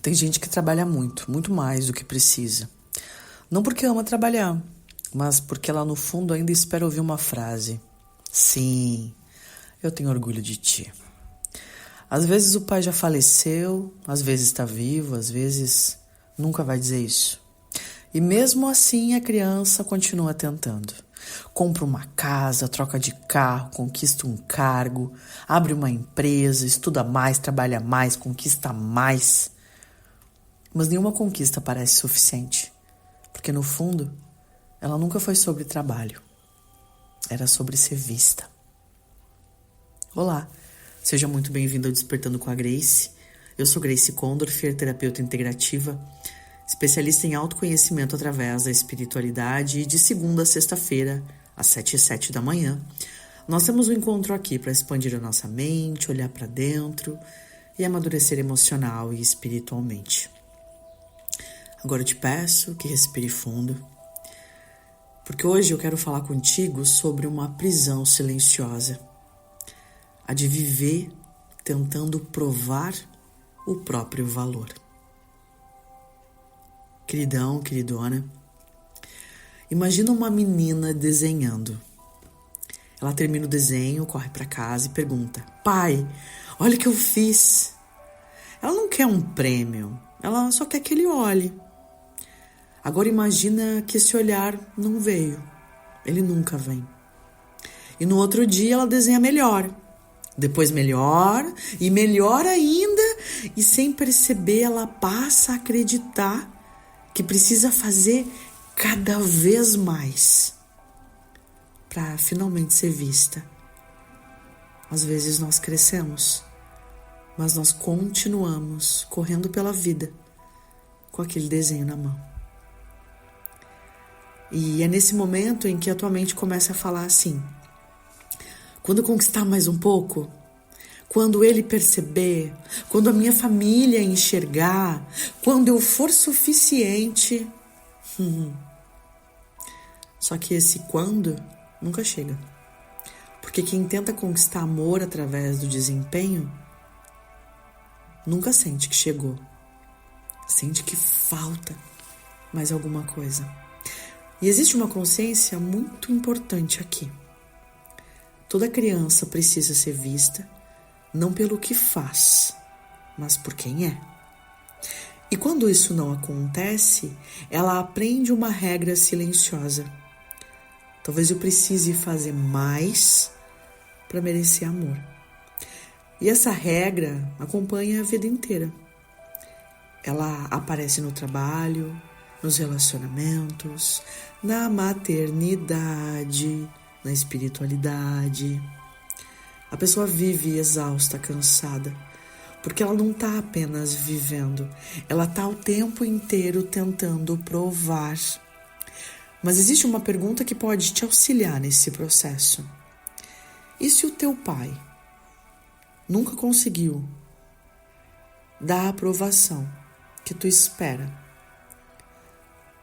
Tem gente que trabalha muito, muito mais do que precisa. Não porque ama trabalhar, mas porque ela no fundo ainda espera ouvir uma frase. Sim, eu tenho orgulho de ti. Às vezes o pai já faleceu, às vezes está vivo, às vezes nunca vai dizer isso. E mesmo assim a criança continua tentando. Compra uma casa, troca de carro, conquista um cargo, abre uma empresa, estuda mais, trabalha mais, conquista mais. Mas nenhuma conquista parece suficiente, porque no fundo ela nunca foi sobre trabalho, era sobre ser vista. Olá, seja muito bem-vindo ao Despertando com a Grace. Eu sou Grace Condorfer, terapeuta integrativa, especialista em autoconhecimento através da espiritualidade, e de segunda a sexta-feira, às 7h07 da manhã, nós temos um encontro aqui para expandir a nossa mente, olhar para dentro e amadurecer emocional e espiritualmente. Agora eu te peço que respire fundo, porque hoje eu quero falar contigo sobre uma prisão silenciosa, a de viver tentando provar o próprio valor. Queridão, queridona, imagina uma menina desenhando. Ela termina o desenho, corre para casa e pergunta: pai, olha o que eu fiz. Ela não quer um prêmio, ela só quer que ele olhe. Agora imagina que esse olhar não veio, ele nunca vem. E no outro dia ela desenha melhor, depois melhor e melhor ainda, e sem perceber ela passa a acreditar que precisa fazer cada vez mais para finalmente ser vista. Às vezes nós crescemos, mas nós continuamos correndo pela vida com aquele desenho na mão. E é nesse momento em que a tua mente começa a falar assim: quando eu conquistar mais um pouco, quando ele perceber, quando a minha família enxergar, quando eu for suficiente. Só que esse quando nunca chega. Porque quem tenta conquistar amor através do desempenho nunca sente que chegou. Sente que falta mais alguma coisa. E existe uma consciência muito importante aqui. Toda criança precisa ser vista, não pelo que faz, mas por quem é. E quando isso não acontece, ela aprende uma regra silenciosa. Talvez eu precise fazer mais para merecer amor. E essa regra acompanha a vida inteira. Ela aparece no trabalho, nos relacionamentos, na maternidade, na espiritualidade. A pessoa vive exausta, cansada, porque ela não está apenas vivendo, ela está o tempo inteiro tentando provar. Mas existe uma pergunta que pode te auxiliar nesse processo. E se o teu pai nunca conseguiu dar a aprovação que tu espera?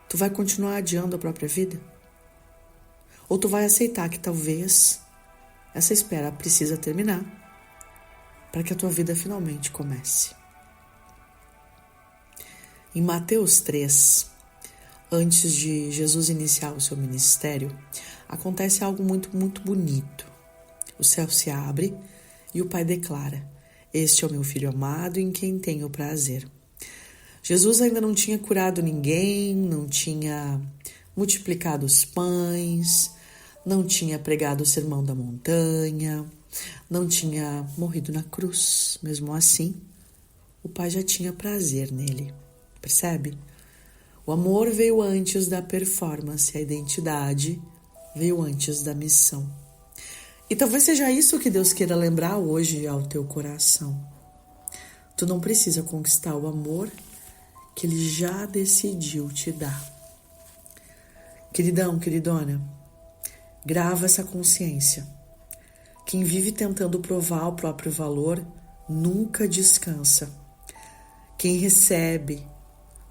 Tu vai continuar adiando a própria vida? Ou tu vai aceitar que talvez essa espera precisa terminar para que a tua vida finalmente comece? Em Mateus 3, antes de Jesus iniciar o seu ministério, acontece algo muito, muito bonito. O céu se abre e o Pai declara: este é o meu Filho amado em quem tenho prazer. Jesus ainda não tinha curado ninguém, não tinha multiplicado os pães, não tinha pregado o sermão da montanha, não tinha morrido na cruz. Mesmo assim, o Pai já tinha prazer nele. Percebe? O amor veio antes da performance, a identidade veio antes da missão. E talvez seja isso que Deus queira lembrar hoje ao teu coração. Tu não precisa conquistar o amor que Ele já decidiu te dar. Queridão, queridona, grava essa consciência. Quem vive tentando provar o próprio valor nunca descansa. Quem recebe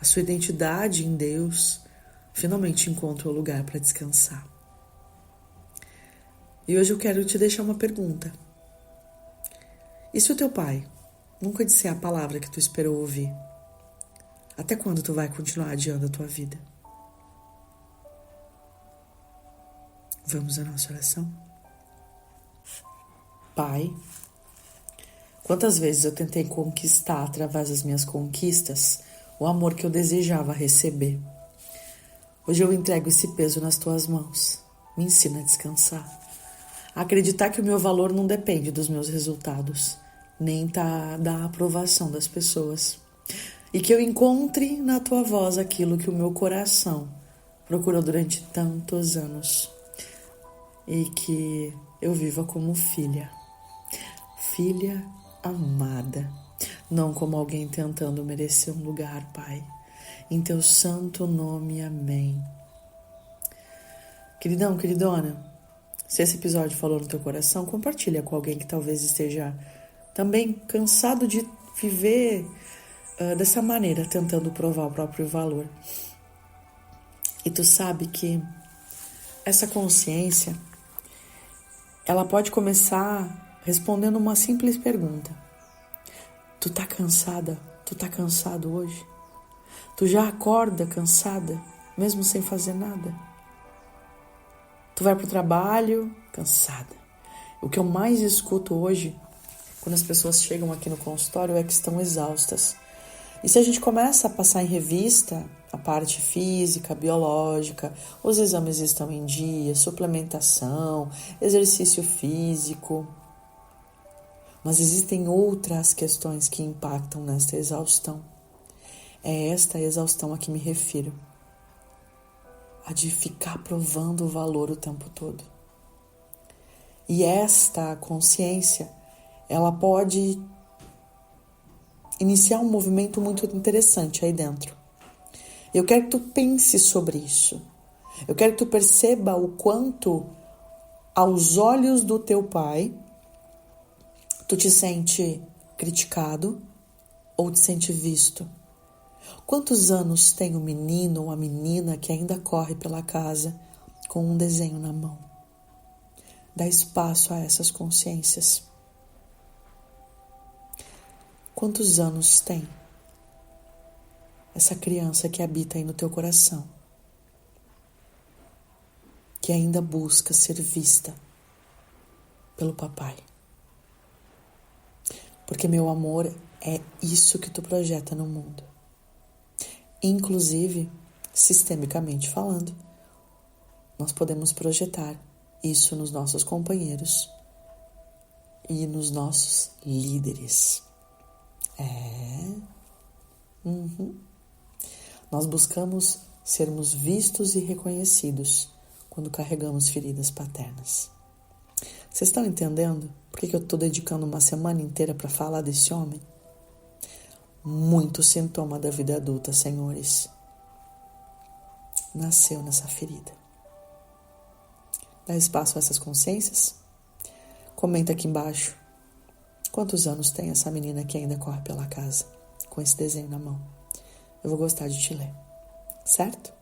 a sua identidade em Deus finalmente encontra o lugar para descansar. E hoje eu quero te deixar uma pergunta. E se o teu pai nunca disser a palavra que tu esperou ouvir? Até quando tu vai continuar adiando a tua vida? Vamos à nossa oração? Pai, quantas vezes eu tentei conquistar através das minhas conquistas o amor que eu desejava receber. Hoje eu entrego esse peso nas tuas mãos. Me ensina a descansar. A acreditar que o meu valor não depende dos meus resultados, nem da aprovação das pessoas. E que eu encontre na tua voz aquilo que o meu coração procurou durante tantos anos. E que eu viva como filha. Filha amada. Não como alguém tentando merecer um lugar, Pai. Em teu santo nome, amém. Queridão, queridona, se esse episódio falou no teu coração, compartilha com alguém que talvez esteja também cansado de viver dessa maneira, tentando provar o próprio valor. E tu sabe que essa consciência, ela pode começar respondendo uma simples pergunta. Tu tá cansada? Tu tá cansado hoje? Tu já acorda cansada, mesmo sem fazer nada? Tu vai pro trabalho cansada. O que eu mais escuto hoje, quando as pessoas chegam aqui no consultório, é que estão exaustas. E se a gente começa a passar em revista a parte física, biológica, os exames estão em dia, suplementação, exercício físico. Mas existem outras questões que impactam nesta exaustão. É esta exaustão a que me refiro. A de ficar provando o valor o tempo todo. E esta consciência, ela pode iniciar um movimento muito interessante aí dentro. Eu quero que tu pense sobre isso. Eu quero que tu perceba o quanto, aos olhos do teu pai, tu te sente criticado ou te sente visto. Quantos anos tem um menino ou uma menina que ainda corre pela casa com um desenho na mão? Dá espaço a essas consciências. Quantos anos tem essa criança que habita aí no teu coração, que ainda busca ser vista pelo papai? Porque, meu amor, é isso que tu projeta no mundo. Inclusive, sistemicamente falando, nós podemos projetar isso nos nossos companheiros e nos nossos líderes. Nós buscamos sermos vistos e reconhecidos quando carregamos feridas paternas. Vocês estão entendendo por que eu estou dedicando uma semana inteira para falar desse homem? Muito sintoma da vida adulta, senhores. Nasceu nessa ferida. Dá espaço a essas consciências? Comenta aqui embaixo. Quantos anos tem essa menina que ainda corre pela casa com esse desenho na mão? Eu vou gostar de te ler. Certo?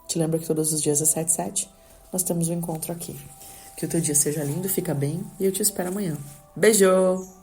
Te lembra que todos os dias às 7h07 nós temos um encontro aqui. Que o teu dia seja lindo, fica bem e eu te espero amanhã. Beijo!